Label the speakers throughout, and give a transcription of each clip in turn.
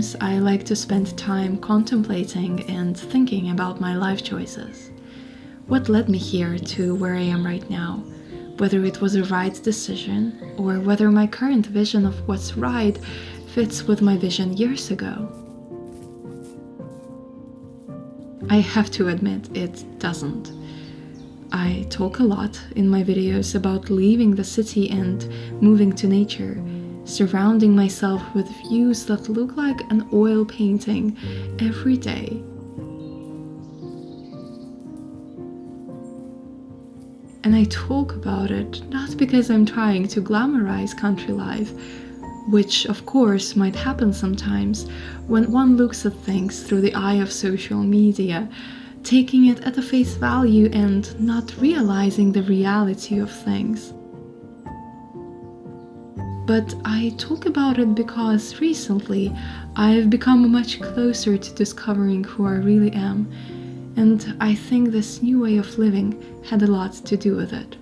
Speaker 1: times I like to spend time contemplating and thinking about my life choices. What led me here to where I am right now? Whether it was a right decision, or whether my current vision of what's right fits with my vision years ago. I have to admit, it doesn't. I talk a lot in my videos about leaving the city and moving to nature, surrounding myself with views that look like an oil painting every day. And I talk about it not because I'm trying to glamorize country life, which of course might happen sometimes when one looks at things through the eye of social media, taking it at a face value and not realizing the reality of things. But I talk about it because recently I've become much closer to discovering who I really am, and I think this new way of living had a lot to do with it.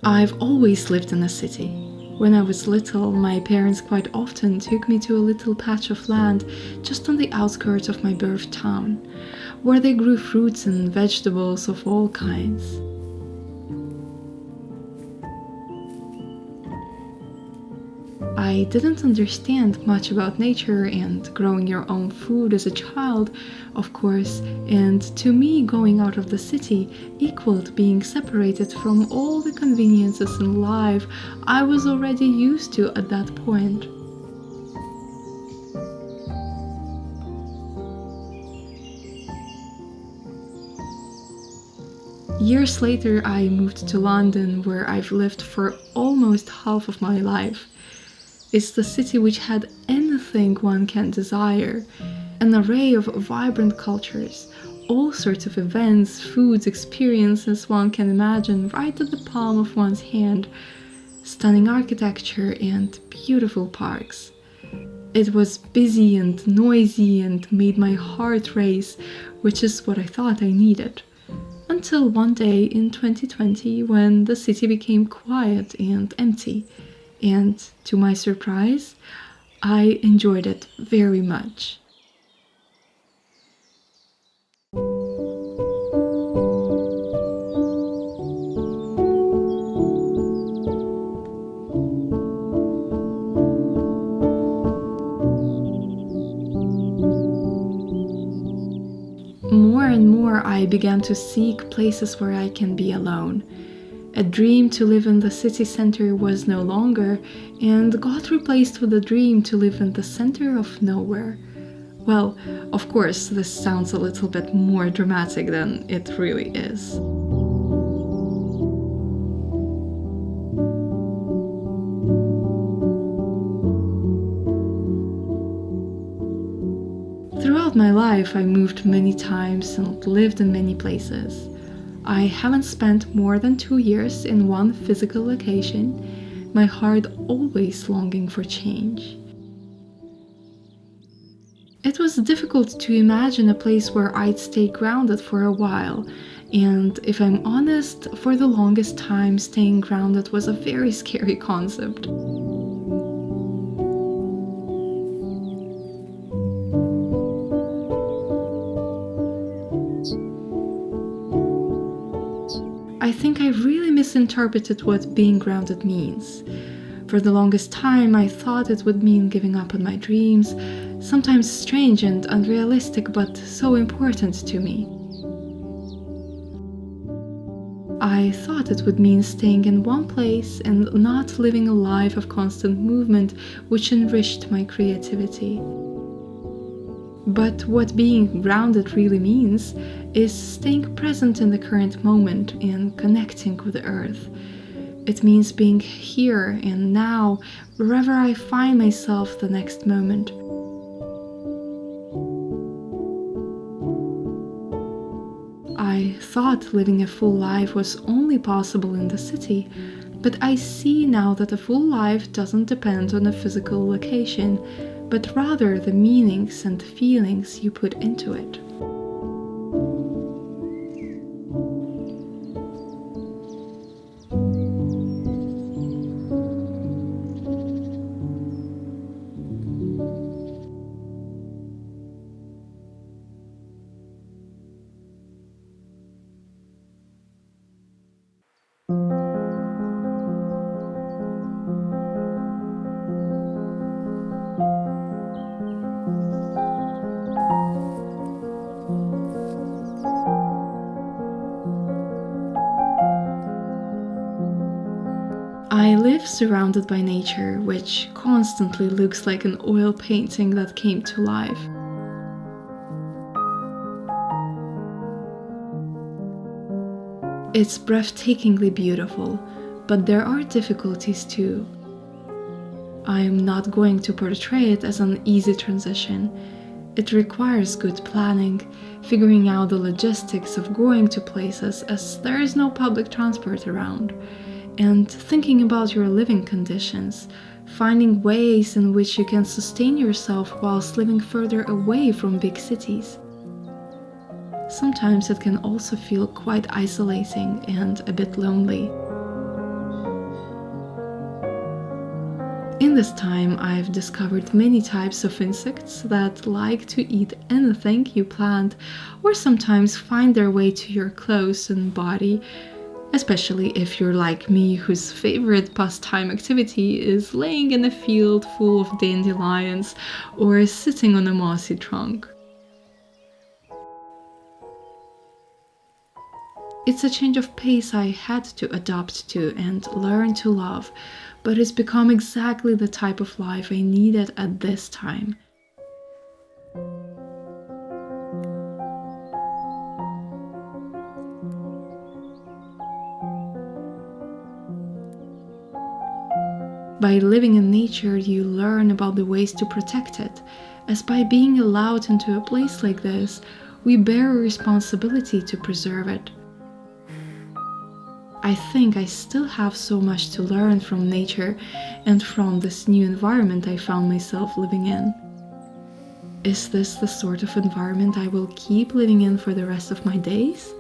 Speaker 1: I've always lived in a city. When I was little, my parents quite often took me to a little patch of land just on the outskirts of my birth town, where they grew fruits and vegetables of all kinds. I didn't understand much about nature and growing your own food as a child, of course, and to me going out of the city equaled being separated from all the conveniences in life I was already used to at that point. Years later, I moved to London, where I've lived for almost half of my life. It's the city which had anything one can desire, an array of vibrant cultures, all sorts of events, foods, experiences one can imagine right at the palm of one's hand, stunning architecture and beautiful parks. It was busy and noisy and made my heart race, which is what I thought I needed. Until one day in 2020, when the city became quiet and empty. And to my surprise, I enjoyed it very much. More and more, I began to seek places where I can be alone. A dream to live in the city center was no longer, and got replaced with a dream to live in the center of nowhere. Well, of course, this sounds a little bit more dramatic than it really is. Throughout my life, I moved many times and lived in many places. I haven't spent more than 2 years in one physical location, my heart always longing for change. It was difficult to imagine a place where I'd stay grounded for a while, and if I'm honest, for the longest time staying grounded was a very scary concept. I think I really misinterpreted what being grounded means. For the longest time, I thought it would mean giving up on my dreams, sometimes strange and unrealistic, but so important to me. I thought it would mean staying in one place and not living a life of constant movement, which enriched my creativity. But what being grounded really means is staying present in the current moment and connecting with the earth. It means being here and now, wherever I find myself the next moment. I thought living a full life was only possible in the city, but I see now that a full life doesn't depend on a physical location, but rather the meanings and feelings you put into it. surrounded by nature, which constantly looks like an oil painting that came to life. It's breathtakingly beautiful, but there are difficulties too. I am not going to portray it as an easy transition. It requires good planning, figuring out the logistics of going to places as there is no public transport around, and thinking about your living conditions, finding ways in which you can sustain yourself whilst living further away from big cities. Sometimes it can also feel quite isolating and a bit lonely. In this time, I've discovered many types of insects that like to eat anything you plant, or sometimes find their way to your clothes and body, especially if you're like me, whose favorite pastime activity is laying in a field full of dandelions or sitting on a mossy trunk. It's a change of pace I had to adapt to and learn to love, but it's become exactly the type of life I needed at this time. By living in nature, you learn about the ways to protect it, as by being allowed into a place like this, we bear a responsibility to preserve it. I think I still have so much to learn from nature and from this new environment I found myself living in. Is this the sort of environment I will keep living in for the rest of my days?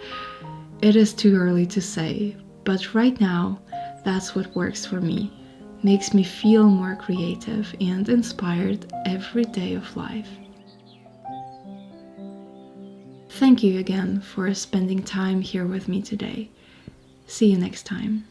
Speaker 1: It is too early to say, but right now, that's what works for me, makes me feel more creative and inspired every day of life. Thank you again for spending time here with me today. See you next time.